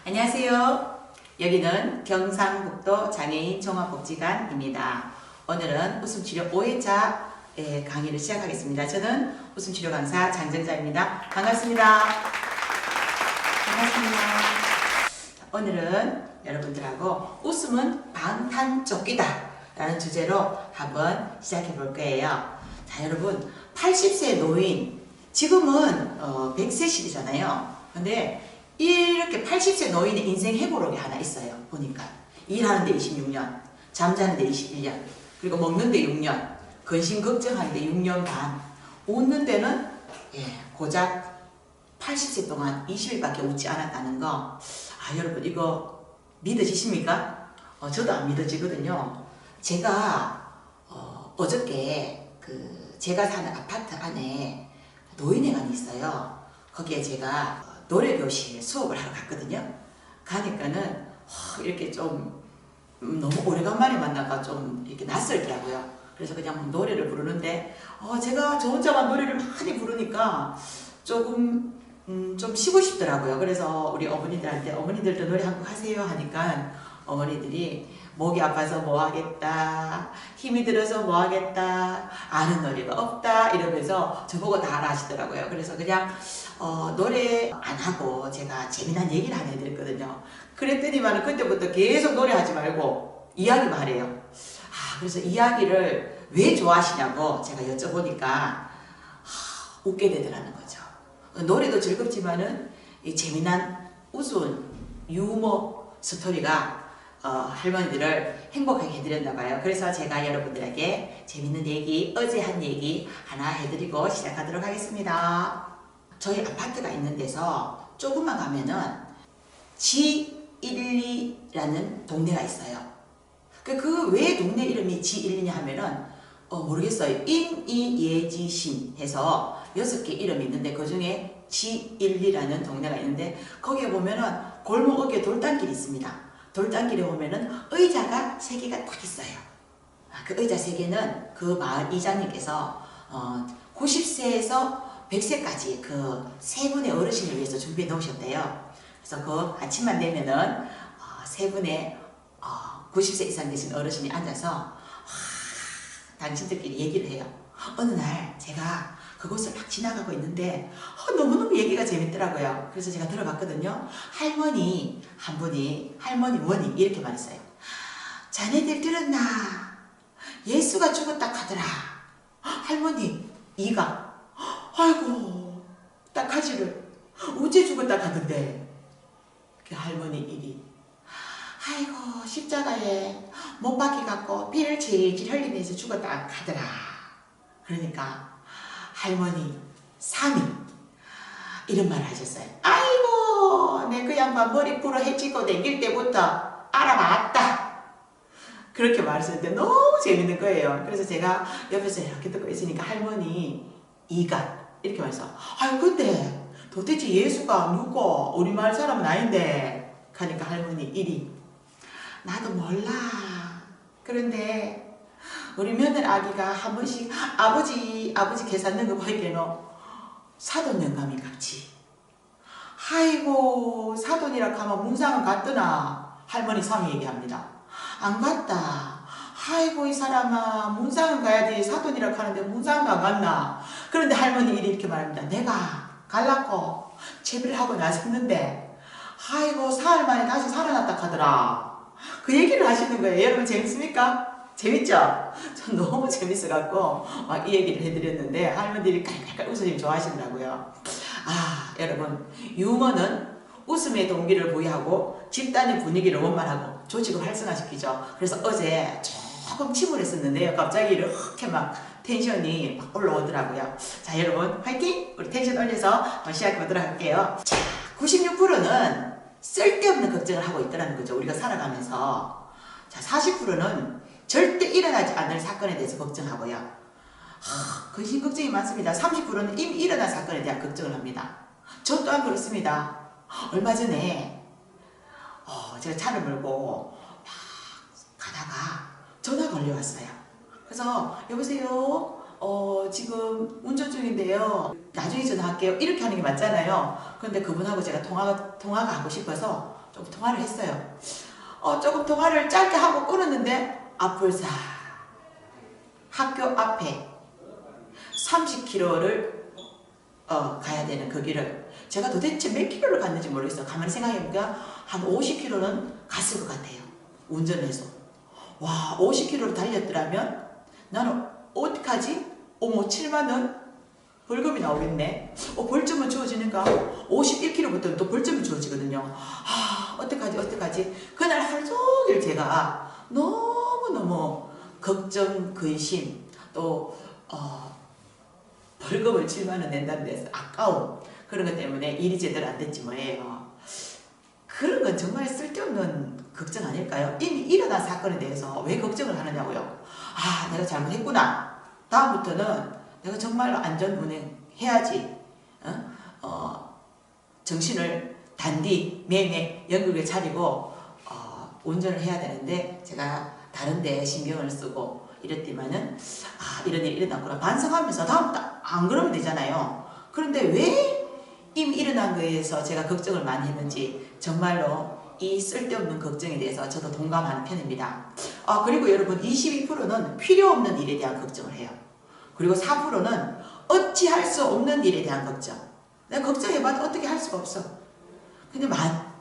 안녕하세요. 여기는 경상북도 장애인 종합복지관입니다. 오늘은 웃음치료 5회차 강의를 시작하겠습니다. 저는 웃음치료 강사 장정자입니다. 반갑습니다. 반갑습니다. 오늘은 여러분들하고 웃음은 방탄조끼다 라는 주제로 한번 시작해 볼 거예요. 자, 여러분 80세 노인, 지금은 100세 시대잖아요. 근데 이렇게 80세 노인의 인생 해보록이 하나 있어요. 보니까 일하는데 26년, 잠자는데 21년, 그리고 먹는데 6년, 근심 걱정하는데 6년 반, 웃는 데는 고작 80세 동안 20일밖에 웃지 않았다는 거. 여러분 이거 믿어지십니까? 저도 안 믿어지거든요. 제가 어저께 제가 사는 아파트 안에 노인회관이 있어요. 거기에 제가 노래교실 수업을 하러 갔거든요. 가니까는 이렇게 좀 너무 오래간만에 만나가 좀 이렇게 낯설더라고요. 그래서 그냥 노래를 부르는데 제가 저 혼자만 노래를 많이 부르니까 조금 좀 쉬고 싶더라고요. 그래서 우리 어머니들한테 어머니들도 노래 한 곡 하세요 하니까 어머니들이 목이 아파서 뭐 하겠다, 힘이 들어서 뭐 하겠다, 아는 노래가 없다 이러면서 저보고 다 알아 하시더라고요. 그래서 그냥 노래 안 하고 제가 재미난 얘기를 하나 해드렸거든요. 그랬더니만 그때부터 계속 노래하지 말고 이야기만 하래요. 그래서 이야기를 왜 좋아하시냐고 제가 여쭤보니까 웃게 되더라는 거죠. 노래도 즐겁지만은 이 재미난 우스운 유머 스토리가 할머니들을 행복하게 해드렸나 봐요. 그래서 제가 여러분들에게 재밌는 얘기, 어제 한 얘기 하나 해드리고 시작하도록 하겠습니다. 저희 아파트가 있는 데서 조금만 가면은 G12라는 동네가 있어요. 그 왜 동네 이름이 G12냐 하면은 모르겠어요. 임이예지신 해서 6개 이름이 있는데 그 중에 G12라는 동네가 있는데 거기에 보면은 골목에 돌담길이 있습니다. 돌담길에 보면은 의자가 3개가 딱 있어요. 그 의자 3개는 그 마을 이장님께서 90세에서 100세까지 그 3분의 어르신을 위해서 준비해 놓으셨대요. 그래서 그 아침만 되면은 3분의 90세 이상 되신 어르신이 앉아서 당신들끼리 얘기를 해요. 어느 날 제가 그곳을 막 지나가고 있는데 너무너무 얘기가 재밌더라고요. 그래서 제가 들어봤거든요. 할머니 한 분이, 할머니 원이 이렇게 말했어요. 자네들 들었나? 예수가 죽었다 하더라. 할머니 이가 아이고 딱하지를 어째 죽었다 하던데. 그 할머니 일이 아이고 십자가에 못 박혀갖고 피를 질질 흘리면서 죽었다 하더라. 그러니까 할머니 3위 이런 말을 하셨어요. 아이고 내 그 양반 머리 풀어 헤치고 댕길 때부터 알아봤다. 그렇게 말했을 때 너무 재밌는 거예요. 그래서 제가 옆에서 이렇게 듣고 있으니까 할머니 2가 이렇게 말해서 근데 도대체 예수가 누구? 우리마을 사람은 아닌데 하니까 할머니 1이 나도 몰라. 그런데 우리 며느리 아기가 한 번씩 아버지 계산 넣은 거 보이게는 사돈 영감이 같이. 아이고 사돈이라 하면 문상은 갔더나. 할머니 3이 얘기합니다. 안 갔다. 아이고 이 사람아 문상은 가야지 사돈이라 하는데 문상도 안 갔나. 그런데 할머니 이렇게 말합니다. 내가 갈라고 제비를 하고 나섰는데 아이고 사흘 만에 다시 살아났다 하더라. 그 얘기를 하시는 거예요. 여러분 재밌습니까? 재밌죠? 전 너무 재밌어갖고 막 이 얘기를 해드렸는데 할머니들이 깔깔깔 웃으시면 좋아하시더라고요. 여러분 유머는 웃음의 동기를 부여하고 집단의 분위기를 원만하고 조직을 활성화시키죠. 그래서 어제 조금 침울했었는데요. 갑자기 이렇게 막 텐션이 막 올라오더라고요. 자 여러분 화이팅! 우리 텐션 올려서 시작해보도록 할게요. 자 96%는 쓸데없는 걱정을 하고 있더라는 거죠. 우리가 살아가면서. 자 40%는 절대 일어나지 않을 사건에 대해서 걱정하고요. 근심 걱정이 많습니다. 30%는 이미 일어난 사건에 대한 걱정을 합니다. 저 또한 그렇습니다. 얼마 전에 제가 차를 몰고 막 가다가 전화가 걸려왔어요. 그래서 여보세요? 지금 운전 중에 중인데요. 나중에 전화할게요. 이렇게 하는 게 맞잖아요. 그런데 그분하고 제가 통화가 하고 싶어서 조금 통화를 했어요. 조금 통화를 짧게 하고 끊었는데 앞불사 학교 앞에 30km를 가야 되는 그 길을 제가 도대체 몇 킬로를 갔는지 모르겠어요. 가만히 생각해보니까 한 50km는 갔을 것 같아요. 운전해서. 와, 50km를 달렸더라면 나는 어떡하지? 어머, 7만원? 벌금이 나오겠네. 벌점은 주어지는가? 51km부터는 또 벌점이 주어지거든요. 어떡하지? 그날 하루 종일 제가 너무너무 걱정, 근심, 또 벌금을 7만원 낸다는 데서 아까움, 그런 것 때문에 일이 제대로 안 됐지 뭐예요. 그런 건 정말 쓸데없는 걱정 아닐까요? 이미 일어난 사건에 대해서 왜 걱정을 하느냐고요. 내가 잘못했구나. 다음부터는 내가 정말로 안전운행 해야지. 정신을 단디 매매 연극에 차리고 운전을 해야 되는데 제가 다른 데 신경을 쓰고 이랬더니만은 이런 일이 일어났구나 반성하면서 다음부터 안 그러면 되잖아요. 그런데 왜 이미 일어난 거에서 제가 걱정을 많이 했는지 정말로 이 쓸데없는 걱정에 대해서 저도 동감하는 편입니다. 그리고 여러분 22%는 필요 없는 일에 대한 걱정을 해요. 그리고 4%는 어찌할 수 없는 일에 대한 걱정. 내가 걱정해봐도 어떻게 할 수가 없어. 근데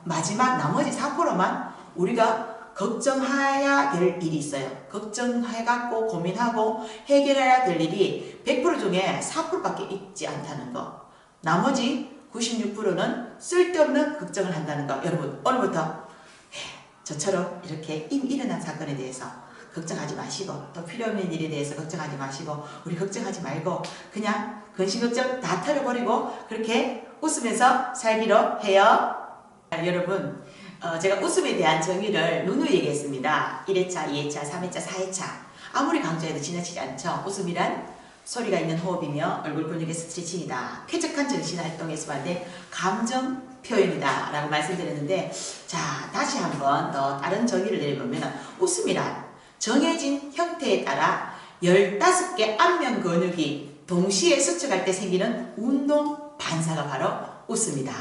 마지막 나머지 4%만 우리가 걱정해야 될 일이 있어요. 걱정해갖고 고민하고 해결해야 될 일이 100% 중에 4%밖에 있지 않다는 거. 나머지 96%는 쓸데없는 걱정을 한다는 거. 여러분 오늘부터 저처럼 이렇게 이미 일어난 사건에 대해서 걱정하지 마시고 또 필요 없는 일에 대해서 걱정하지 마시고 우리 걱정하지 말고 그냥 근심 걱정 다 털어버리고 그렇게 웃으면서 살기로 해요. 여러분 제가 웃음에 대한 정의를 누누이 얘기했습니다. 1회차, 2회차, 3회차, 4회차 아무리 강조해도 지나치지 않죠. 웃음이란 소리가 있는 호흡이며 얼굴 근육의 스트레칭이다. 쾌적한 정신활동에서 만든 감정 표현이다 라고 말씀드렸는데 자 다시 한번 더 다른 정의를 내려보면 웃음이란 정해진 형태에 따라 15개 안면 근육이 동시에 수축할 때 생기는 운동 반사가 바로 웃음이다.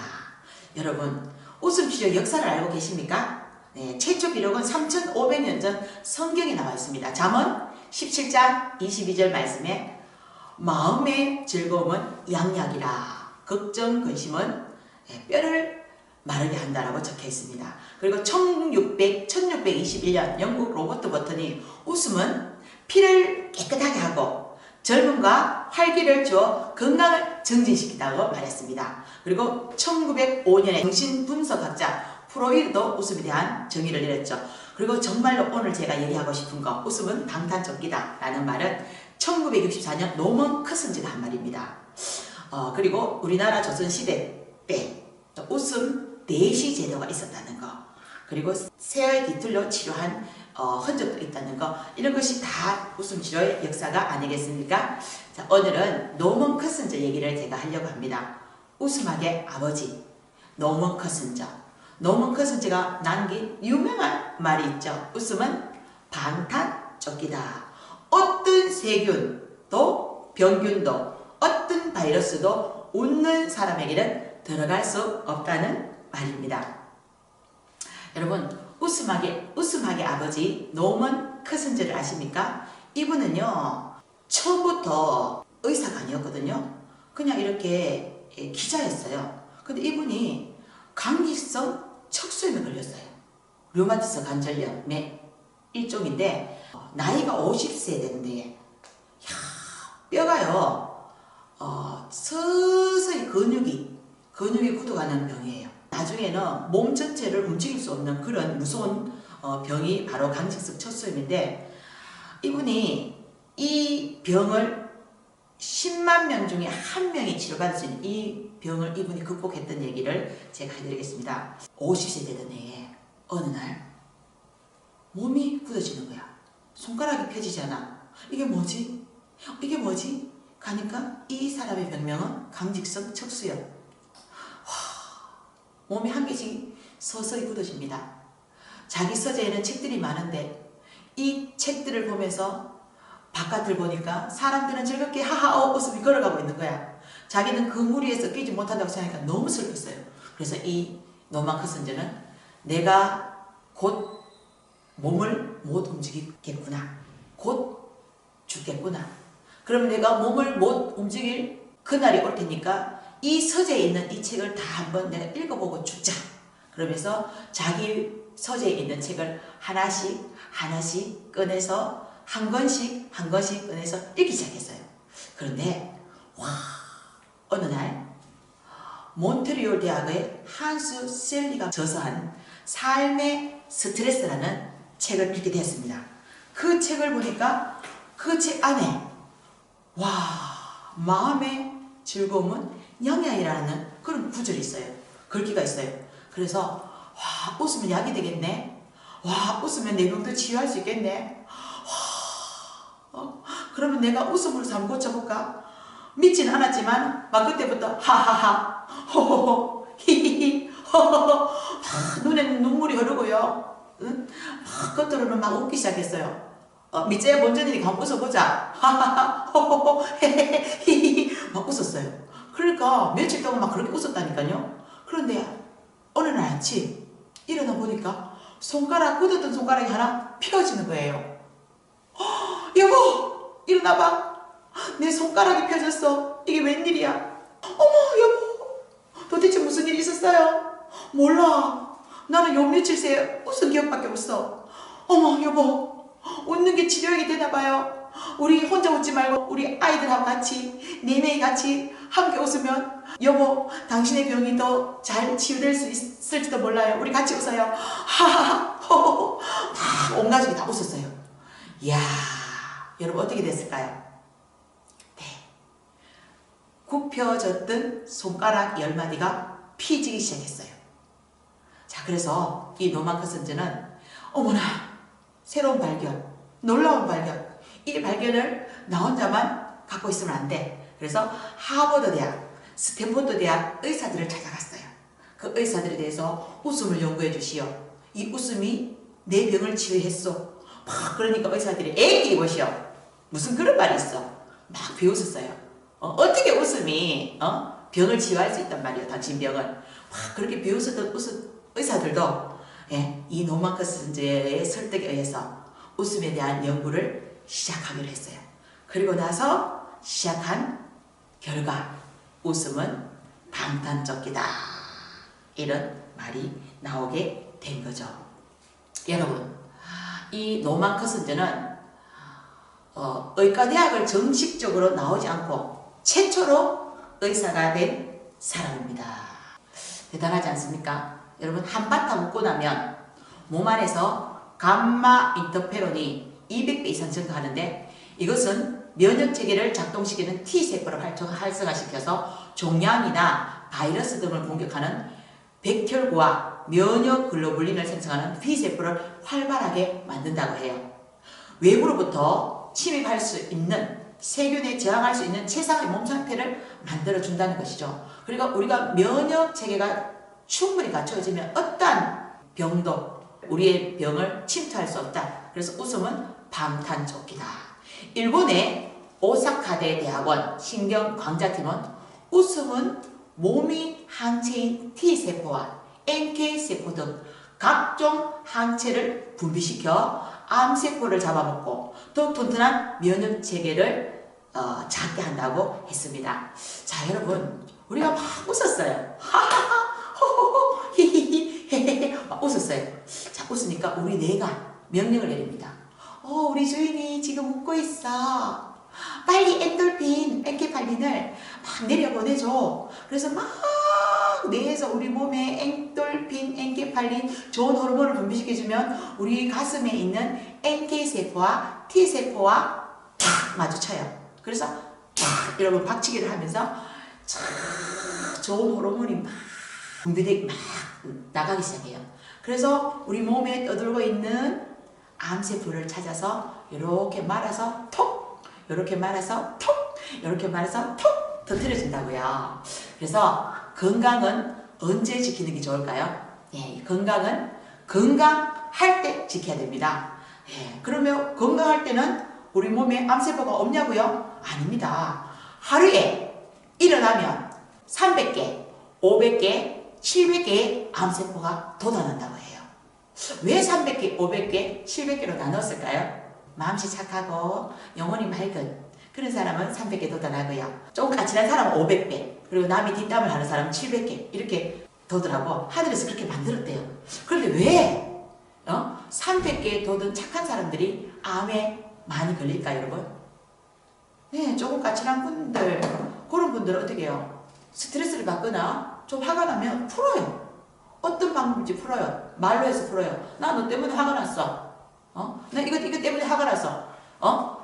여러분 웃음 치료 역사를 알고 계십니까? 네, 최초 기록은 3500년 전 성경에 나와 있습니다. 잠언 17장 22절 말씀에 마음의 즐거움은 양약이라 걱정 근심은 뼈를 마르게 한다라고 적혀 있습니다. 그리고 1621년 영국 로버트 버튼이 웃음은 피를 깨끗하게 하고 젊음과 활기를 주어 건강을 증진시킨다고 말했습니다. 그리고 1905년에 정신분석학자 프로이드도 웃음에 대한 정의를 내렸죠. 그리고 정말로 오늘 제가 얘기하고 싶은 거 웃음은 방탄조끼다 라는 말은 1964년 노먼 커슨즈가 한 말입니다. 그리고 우리나라 조선시대 때 웃음 대시 제도가 있었다는 거 그리고 쇠의 뒤틀로 치료한 흔적도 있다는 거 이런 것이 다 웃음 치료의 역사가 아니겠습니까? 자, 오늘은 노먼 커슨즈 얘기를 제가 하려고 합니다. 웃음학의 아버지 노먼 커슨즈. 노먼 커슨즈가 남긴 유명한 말이 있죠. 웃음은 방탄조끼다. 어떤 세균도 병균도 어떤 바이러스도 웃는 사람에게는 들어갈 수 없다는 말입니다. 여러분 웃음학의 아버지 노먼 커슨즈를 아십니까? 이분은요 처음부터 의사가 아니었거든요. 그냥 이렇게 기자였어요. 근데 이분이 감기성 척수염에 걸렸어요. 류마티스 관절염의 일종인데 나이가 50세 되는데 뼈가요 서서히 근육이 굳어가는 병이에요. 나중에는 몸 전체를 움직일 수 없는 그런 무서운 병이 바로 강직성 척수염인데 이분이 이 병을 10만 명 중에 한 명이 치료받을 수 있는 이 병을 이분이 극복했던 얘기를 제가 해드리겠습니다. 50세 되던 해에 어느 날 몸이 굳어지는 거야. 손가락이 펴지잖아. 이게 뭐지? 가니까 이 사람의 병명은 강직성 척수염. 몸이 한 개씩 서서히 굳어집니다. 자기 서재에는 책들이 많은데 이 책들을 보면서 바깥을 보니까 사람들은 즐겁게 하하 웃으며 걸어가고 있는 거야. 자기는 그 무리에서 끼지 못한다고 생각하니까 너무 슬펐어요. 그래서 이 노만크 선제는 내가 곧 몸을 못 움직이겠구나. 곧 죽겠구나. 그럼 내가 몸을 못 움직일 그날이 올 테니까 이 서재에 있는 이 책을 다 한번 내가 읽어보고 죽자. 그러면서 자기 서재에 있는 책을 하나씩 하나씩 꺼내서 한 권씩 한 권씩 꺼내서 읽기 시작했어요. 그런데 와, 어느 날 몬트리올 대학의 한수 셀리가 저서한 삶의 스트레스라는 책을 읽게 되었습니다. 그 책을 보니까 그 책 안에 와, 마음의 즐거움은 영양이라는 그런 구절이 있어요. 글귀가 있어요. 그래서 와, 웃으면 약이 되겠네. 와, 웃으면 내 병도 치유할 수 있겠네. 그러면 내가 웃음으로 삶 고쳐볼까? 믿지는 않았지만 막 그때부터 하하하 호호호 히히히 호호호 눈에는 눈물이 흐르고요. 응? 겉으로는 막 웃기 시작했어요. 밑자야 본전이니까 한번 웃어보자. 하하하 호호호 헤헤헤 히히히 막 웃었어요. 그러니까 며칠 동안 막 그렇게 웃었다니까요. 그런데 어느 날 아침 일어나 보니까 굳었던 손가락이 하나 펴지는 거예요. 여보, 일어나봐. 내 손가락이 펴졌어. 이게 웬일이야? 어머, 여보, 도대체 무슨 일이 있었어요? 몰라. 나는 요 며칠 새 웃은 기억밖에 없어. 어머, 여보, 웃는 게 치료약이 되나봐요. 우리 혼자 웃지 말고 우리 아이들하고 같이 4명이 같이 함께 웃으면 여보, 당신의 병이 더 잘 치유될 수 있을지도 몰라요. 우리 같이 웃어요. 하하하 호호호. 온 가족이 다 웃었어요. 이야, 여러분 어떻게 됐을까요? 네, 굽혀졌던 손가락 10마디가 피지기 시작했어요. 자, 그래서 이 노만크 선제는 어머나, 새로운 발견, 놀라운 발견, 이 발견을 나 혼자만 갖고 있으면 안 돼. 그래서 하버드 대학, 스탠포드 대학 의사들을 찾아갔어요. 그 의사들에 대해서 웃음을 연구해 주시오. 이 웃음이 내 병을 치유했어. 막 그러니까 의사들이 애기 보시오. 무슨 그런 말이 있어. 막 비웃었어요. 어떻게 웃음이 병을 치유할 수 있단 말이에요. 당신 병을. 막 그렇게 비웃었던 의사들도 이 노만크 선제의 설득에 의해서 웃음에 대한 연구를 시작하기로 했어요. 그리고 나서 시작한 결과 웃음은 방탄조끼다. 이런 말이 나오게 된 거죠. 여러분, 이 노만크 선제는 의과대학을 정식적으로 나오지 않고 최초로 의사가 된 사람입니다. 대단하지 않습니까? 여러분, 한바탕 웃고 나면 몸 안에서 감마 인터페론이 200배 이상 증가하는데 이것은 면역체계를 작동시키는 T세포를 활성화시켜서 종양이나 바이러스 등을 공격하는 백혈구와 면역글로불린을 생성하는 B세포를 활발하게 만든다고 해요. 외부로부터 침입할 수 있는 세균에 저항할 수 있는 최상의 몸 상태를 만들어준다는 것이죠. 그러니까 우리가 면역체계가 충분히 갖춰지면 어떠한 병도 우리의 병을 침투할 수 없다. 그래서 웃음은 방탄조끼다. 일본의 오사카대 대학원 신경광자팀은 웃음은 몸이 항체인 T세포와 NK세포 등 각종 항체를 분비시켜 암세포를 잡아먹고 또 튼튼한 면역체계를 작게 한다고 했습니다. 자, 여러분, 우리가 막 웃었어요. 하하하 호호호 히히히 헤헤헤 막 웃었어요. 자, 웃으니까 우리 뇌가 명령을 내립니다. 우리 주인이 지금 웃고 있어. 빨리 엔돌핀, 엔케팔린을 막 내려보내줘. 그래서 막 뇌에서 우리 몸에 엔돌핀, 엔케팔린 좋은 호르몬을 분비시켜주면 우리 가슴에 있는 NK세포와 T세포와 탁 마주쳐요. 그래서 탁 여러분 박치기를 하면서 참 좋은 호르몬이 막 분비되기 막 나가기 시작해요. 그래서 우리 몸에 떠들고 있는 암세포를 찾아서 이렇게 말아서 톡, 이렇게 말아서 톡, 이렇게 말아서 톡 터뜨려준다고요. 그래서 건강은 언제 지키는 게 좋을까요? 예, 건강은 건강할 때 지켜야 됩니다. 예, 그러면 건강할 때는 우리 몸에 암세포가 없냐고요? 아닙니다. 하루에 일어나면 300개, 500개, 700개의 암세포가 돋아난다고 해요. 왜 300개, 500개, 700개로 나눴을까요? 마음씨 착하고 영혼이 맑은 그런 사람은 300개 돋아나고요. 조금 까칠한 사람은 500배, 그리고 남이 뒷담을 하는 사람은 700개 이렇게 돋으라고 하늘에서 그렇게 만들었대요. 그런데 왜 300개 돋은 착한 사람들이 암에 많이 걸릴까요, 여러분? 네, 조금 까칠한 분들, 그런 분들은 어떻게 해요? 스트레스를 받거나 좀 화가 나면 풀어요. 어떤 방법인지 풀어요. 말로 해서 풀어요. 나 너 때문에 화가 났어. 나 이거 때문에 화가 났어.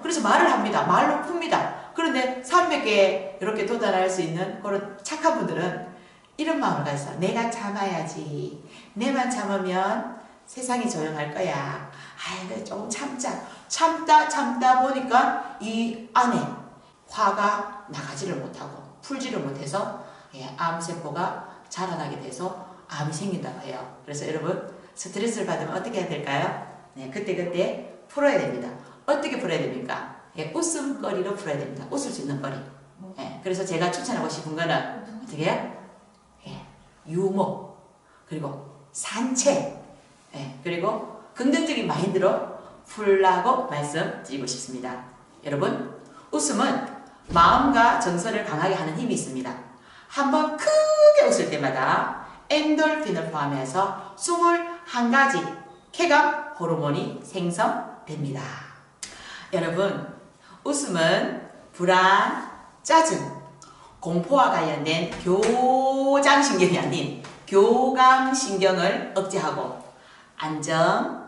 그래서 말을 합니다. 말로 풉니다. 그런데 300개 이렇게 도달할 수 있는 그런 착한 분들은 이런 마음을 가졌어. 내가 참아야지. 내만 참으면 세상이 조용할 거야. 아이고 조금 참자. 참다 보니까 이 안에 화가 나가지를 못하고 풀지를 못해서 암세포가 자라나게 돼서 암이 생긴다고 해요. 그래서 여러분 스트레스를 받으면 어떻게 해야 될까요? 네, 그때 풀어야 됩니다. 어떻게 풀어야 됩니까? 웃음거리로 풀어야 됩니다. 웃을 수 있는 거리. 그래서 제가 추천하고 싶은 거는 어떻게 해요? 유머, 그리고 산책, 그리고 긍정적인 마인드로 풀라고 말씀드리고 싶습니다. 여러분, 웃음은 마음과 정서를 강하게 하는 힘이 있습니다. 한번 크게 웃을 때마다 엔돌핀을 포함해서 21가지 쾌감 호르몬이 생성됩니다. 여러분, 웃음은 불안, 짜증, 공포와 관련된 교장신경이 아닌 교감신경을 억제하고 안정,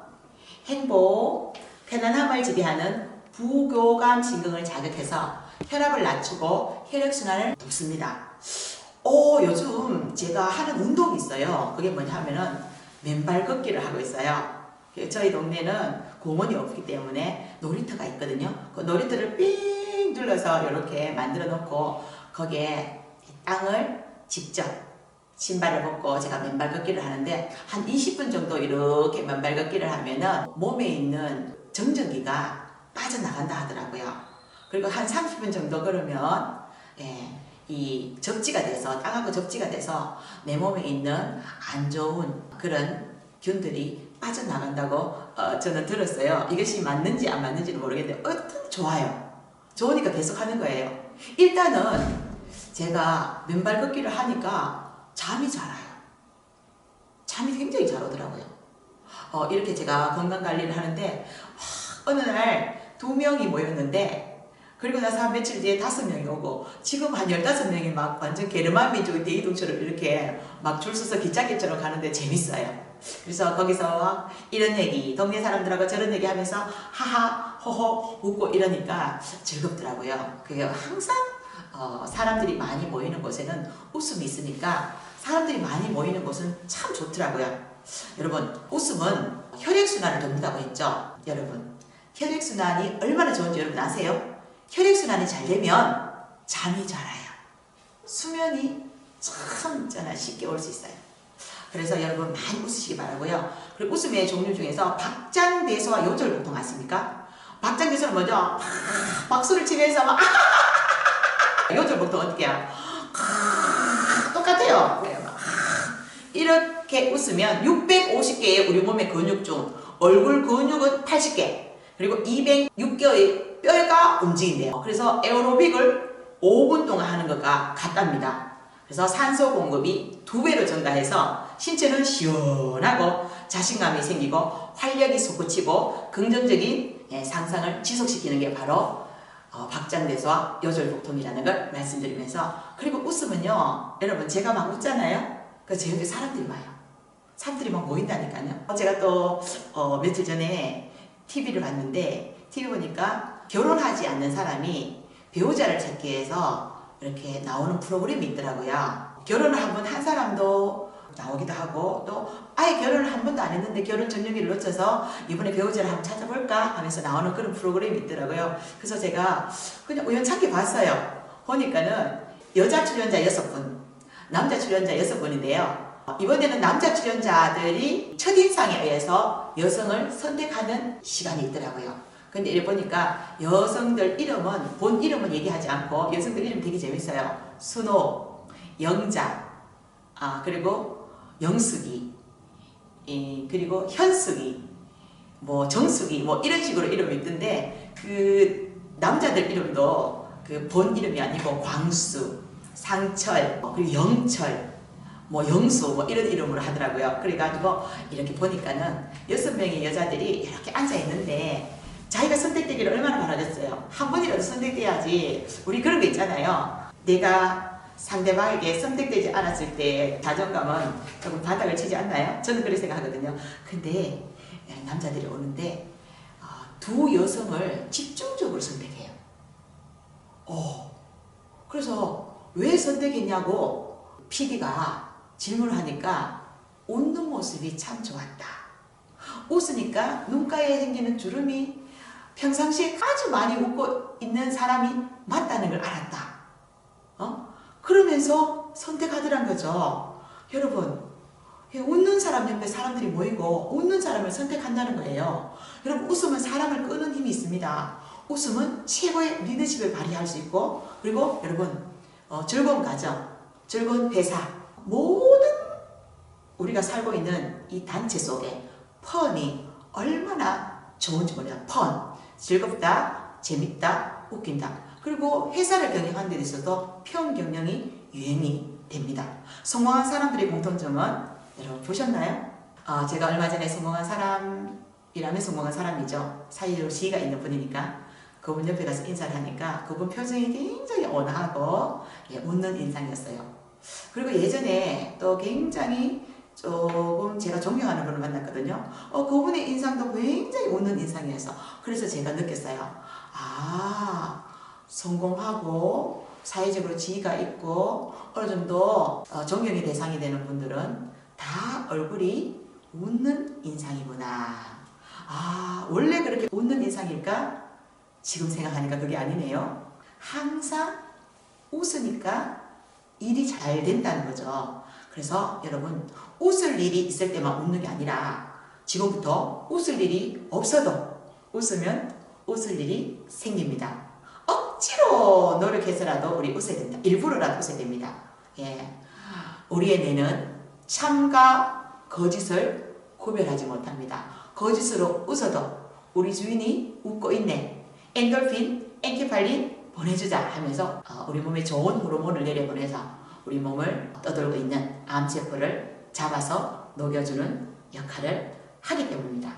행복, 편안함을 지배하는 부교감신경을 자극해서 혈압을 낮추고 혈액순환을 돕습니다. 요즘 제가 하는 운동이 있어요. 그게 뭐냐 하면은 맨발 걷기를 하고 있어요. 저희 동네는 공원이 없기 때문에 놀이터가 있거든요. 그 놀이터를 삥 둘러서 이렇게 만들어 놓고 거기에 땅을 직접 신발을 벗고 제가 맨발 걷기를 하는데 한 20분 정도 이렇게 맨발 걷기를 하면은 몸에 있는 정전기가 빠져나간다 하더라고요. 그리고 한 30분 정도 걸으면 이 접지가 돼서 땅하고 접지가 돼서 내 몸에 있는 안 좋은 그런 균들이 빠져나간다고 저는 들었어요. 이것이 맞는지 안 맞는지는 모르겠는데 어떤 좋아요. 좋으니까 계속 하는 거예요. 일단은 제가 맨발 걷기를 하니까 잠이 잘 와요. 잠이 굉장히 잘 오더라고요. 이렇게 제가 건강관리를 하는데 어느 날 2명이 모였는데 그리고 나서 한 며칠 뒤에 5명이 오고 지금 한 15명이 막 완전 게르만민족 대이동처럼 이렇게 막 줄 서서 기차길처럼 가는데 재밌어요. 그래서 거기서 이런 얘기, 동네 사람들하고 저런 얘기 하면서 하하, 호호 웃고 이러니까 즐겁더라고요. 그게 항상 사람들이 많이 모이는 곳에는 웃음이 있으니까 사람들이 많이 모이는 곳은 참 좋더라고요. 여러분, 웃음은 혈액순환을 돕는다고 했죠? 여러분, 혈액순환이 얼마나 좋은지 여러분 아세요? 혈액순환이 잘 되면 잠이 잘 와요. 수면이 참 쉽게 올 수 있어요. 그래서 여러분 많이 웃으시기 바라고요. 그리고 웃음의 종류 중에서 박장대소와 요절복통 아십니까? 박장대소는 뭐죠? 박수를 치면서 막 요절복통 어떻게 해요? 똑같아요. 이렇게 웃으면 650개의 우리 몸의 근육 중 얼굴 근육은 80개 그리고 206개의 뼈가 움직인대요. 그래서 에어로빅을 5분 동안 하는 것과 같답니다. 그래서 산소 공급이 2배로 증가해서 신체는 시원하고 자신감이 생기고 활력이 솟구치고 긍정적인 상상을 지속시키는 게 바로 박장대소와 요절복통이라는 걸 말씀드리면서, 그리고 웃으면요 여러분 제가 막 웃잖아요. 그 제 옆에 사람들이 와요. 사람들이 막 모인다니까요. 제가 또 며칠 전에 TV를 봤는데 TV 보니까 결혼하지 않는 사람이 배우자를 찾기 위해서 이렇게 나오는 프로그램이 있더라고요. 결혼을 한 번 한 사람도 나오기도 하고 또 아예 결혼을 한 번도 안 했는데 결혼 전용기를 놓쳐서 이번에 배우자를 한번 찾아볼까 하면서 나오는 그런 프로그램이 있더라고요. 그래서 제가 그냥 우연찮게 봤어요. 보니까는 여자 출연자 6분, 남자 출연자 6분인데요. 이번에는 남자 출연자들이 첫인상에 의해서 여성을 선택하는 시간이 있더라고요. 근데 이래 보니까 여성들 이름은 본 이름은 얘기하지 않고 여성들 이름 되게 재밌어요. 순호, 영자, 그리고 영숙이, 그리고 현숙이, 뭐 정숙이 뭐 이런 식으로 이름이 있던데 그 남자들 이름도 그 본 이름이 아니고 광수, 상철, 그리고 영철, 뭐 영수 뭐 이런 이름으로 하더라고요. 그래가지고 이렇게 보니까는 6명의 여자들이 이렇게 앉아 있는데 자기가 선택되기를 얼마나 바라겠어요. 한 번이라도 선택돼야지. 우리 그런 거 있잖아요. 내가 상대방에게 선택되지 않았을 때 자존감은 조금 바닥을 치지 않나요? 저는 그렇게 생각하거든요. 근데 남자들이 오는데 두 여성을 집중적으로 선택해요. 그래서 왜 선택했냐고 PD가 질문을 하니까 웃는 모습이 참 좋았다. 웃으니까 눈가에 생기는 주름이 평상시에 아주 많이 웃고 있는 사람이 맞다는 걸 알았다. 그러면서 선택하더란 거죠. 여러분, 웃는 사람 옆에 사람들이 모이고 웃는 사람을 선택한다는 거예요. 여러분, 웃으면 사람을 끄는 힘이 있습니다. 웃음은 최고의 리더십을 발휘할 수 있고, 그리고 여러분, 즐거운 가정, 즐거운 회사, 모든 우리가 살고 있는 이 단체 속에 펀이 얼마나 좋은지 몰라요. 펀, 즐겁다, 재밌다, 웃긴다. 그리고 회사를 경영하는 데 있어서 편 경영이 유행이 됩니다. 성공한 사람들의 공통점은 여러분 보셨나요? 제가 얼마 전에 성공한 사람이라면 성공한 사람이죠. 사이로 지위가 있는 분이니까 그분 옆에 가서 인사를 하니까 그분 표정이 굉장히 온화하고 웃는 인상이었어요. 그리고 예전에 또 굉장히 조금 제가 존경하는 분을 만났거든요. 그분의 인상도 굉장히 웃는 인상이어서 그래서 제가 느꼈어요. 성공하고 사회적으로 지위가 있고 어느 정도 존경의 대상이 되는 분들은 다 얼굴이 웃는 인상이구나. 원래 그렇게 웃는 인상일까? 지금 생각하니까 그게 아니네요. 항상 웃으니까 일이 잘 된다는 거죠. 그래서 여러분, 웃을 일이 있을 때만 웃는 게 아니라 지금부터 웃을 일이 없어도 웃으면 웃을 일이 생깁니다. 억지로 노력해서라도 우리 웃어야 된다. 일부러라도 웃어야 됩니다. 우리의 뇌는 참과 거짓을 구별하지 못합니다. 거짓으로 웃어도 우리 주인이 웃고 있네. 엔돌핀, 엔케팔린 보내주자 하면서 우리 몸에 좋은 호르몬을 내려보내서 우리 몸을 떠돌고 있는 암세포를 잡아서 녹여주는 역할을 하기 때문입니다.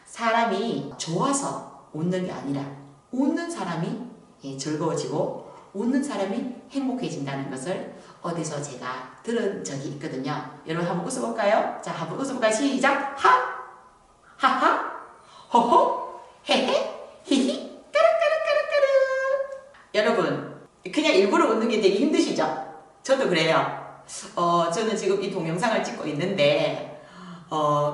사람이 좋아서 웃는 게 아니라 웃는 사람이 즐거워지고 웃는 사람이 행복해진다는 것을 어디서 제가 들은 적이 있거든요. 여러분 한번 웃어볼까요? 자, 한번 웃어볼까요? 시작! 하하, 호호, 헤헤, 히히, 까르까르까르까르. 여러분, 그냥 일부러 웃는 게 되게 힘드시죠? 저도 그래요. 저는 지금 이 동영상을 찍고 있는데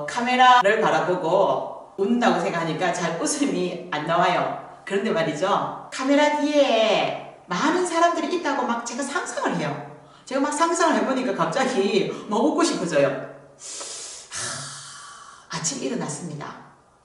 카메라를 바라보고 웃는다고 생각하니까 잘 웃음이 안 나와요. 그런데 말이죠, 카메라 뒤에 많은 사람들이 있다고 막 제가 상상을 해요. 제가 막 상상을 해보니까 갑자기 막 웃고 싶어져요. 아침 일어났습니다.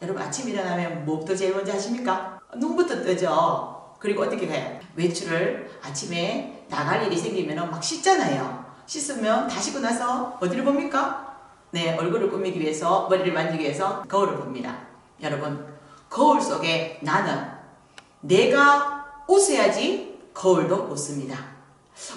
여러분, 아침 일어나면 뭐부터 제일 먼저 하십니까? 눈부터 뜨죠. 그리고 어떻게 가요? 외출을 아침에 나갈 일이 생기면 막 씻잖아요. 씻으면 다 씻고 나서 어디를 봅니까? 네, 얼굴을 꾸미기 위해서, 머리를 만지기 위해서 거울을 봅니다. 여러분, 거울 속에 나는 내가 웃어야지 거울도 웃습니다.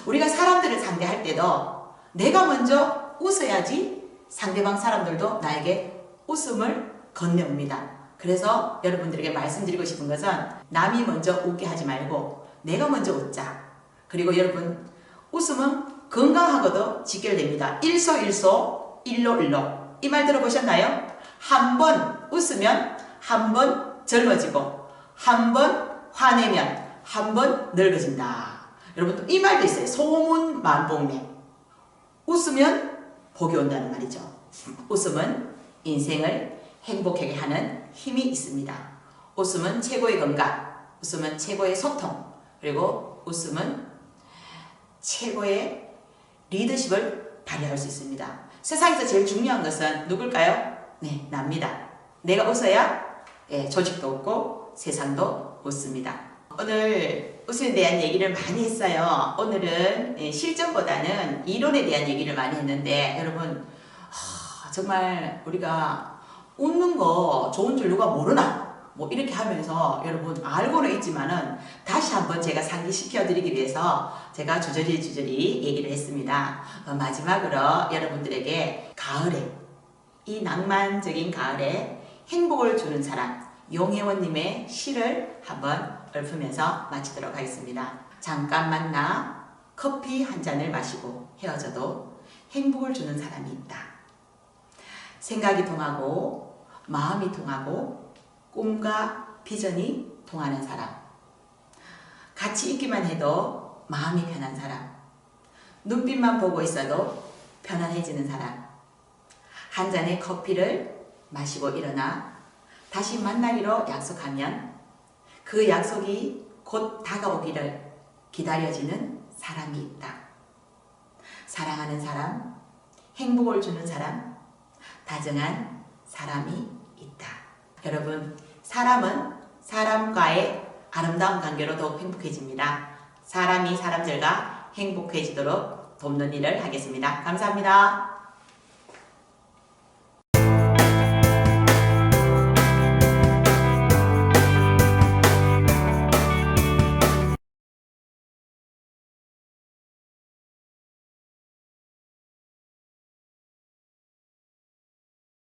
우리가 사람들을 상대할 때도 내가 먼저 웃어야지 상대방 사람들도 나에게 웃음을 건네옵니다. 그래서 여러분들에게 말씀드리고 싶은 것은 남이 먼저 웃게 하지 말고 내가 먼저 웃자. 그리고 여러분, 웃음은 건강하고도 직결됩니다. 일소일소, 일로일로. 이 말 들어보셨나요? 한 번 웃으면 한 번 젊어지고 한 번 화내면 한 번 늙어진다. 여러분, 또 이 말도 있어요. 소문만복내. 웃으면 복이 온다는 말이죠. 웃음은 인생을 행복하게 하는 힘이 있습니다. 웃음은 최고의 건강, 웃음은 최고의 소통, 그리고 웃음은 최고의 리더십을 발휘할 수 있습니다. 세상에서 제일 중요한 것은 누굴까요? 네, 납니다. 내가 웃어야 조직도 웃고 세상도 웃습니다. 오늘 웃음에 대한 얘기를 많이 했어요. 오늘은 실전보다는 이론에 대한 얘기를 많이 했는데 여러분 정말 우리가 웃는 거 좋은 줄 누가 모르나? 뭐 이렇게 하면서 여러분 알고는 있지만은 다시 한번 제가 상기시켜 드리기 위해서 제가 주저리 얘기를 했습니다. 마지막으로 여러분들에게 가을에 이 낭만적인 가을에 행복을 주는 사람 용혜원님의 시를 한번 읊으면서 마치도록 하겠습니다. 잠깐 만나 커피 한 잔을 마시고 헤어져도 행복을 주는 사람이 있다. 생각이 통하고 마음이 통하고 꿈과 비전이 통하는 사람, 같이 있기만 해도 마음이 편한 사람, 눈빛만 보고 있어도 편안해지는 사람, 한 잔의 커피를 마시고 일어나 다시 만나기로 약속하면 그 약속이 곧 다가오기를 기다려지는 사람이 있다. 사랑하는 사람, 행복을 주는 사람, 다정한 사람이 있다. 여러분, 사람은 사람과의 아름다운 관계로 더욱 행복해집니다. 사람이 사람들과 행복해지도록 돕는 일을 하겠습니다. 감사합니다.